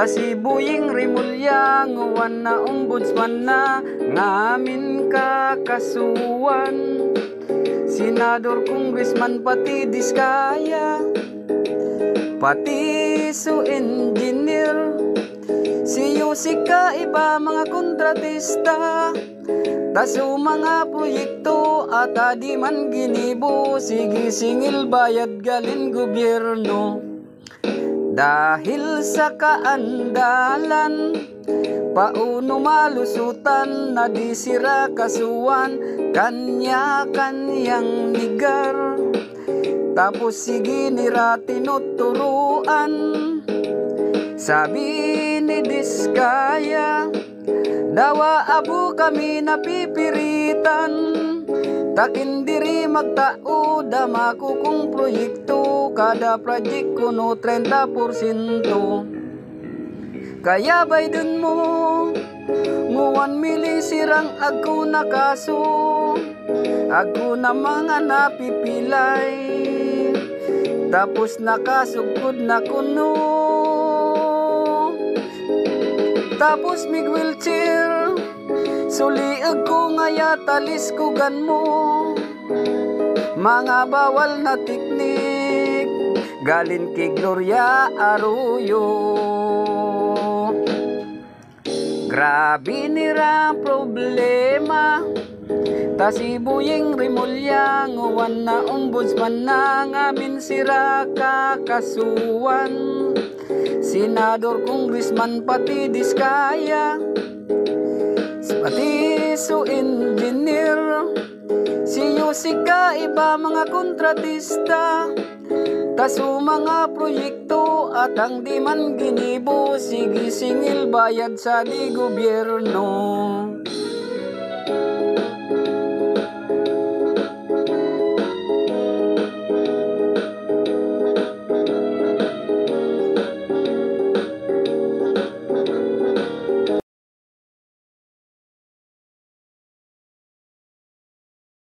si Buying Rimulya nguwan na ombudsman na ngamin kakasuan. Senador, congressman, pati Diskaya, pati su engineer, si Yusika iba mga kontratista, taso mga proyekto at adi man ginibo, sige singil bayad galin gobyerno. Dahil sa kaandalan, pauno malusutan na di sira kasuan, kanya-kanyang nigar. Tapos sige nira tinuturuan, sabi ni Diskaya, dawa abo kami napipiritan, takin diri magtao damako kung proyekto, kada project kuno 30%. Kaya Biden mo nguwan mili sirang ako na kaso, ako na mga napipilay, tapos nakasugod na kuno. Tapos mig wheelchair, suliag ko ngaya talis kugan mo, mga bawal na teknik galin kay Gloria Arroyo. Grabe nira problema, si Buying Rimulya nguwan na ombudsman na ngamin sira kakasuan. Senador, congressman, pati Diskaya, pati su engineer, si Yusika iba mga kontratista, taso mga proyekto at ang di man ginibo, sige singil bayad sa di gobyerno.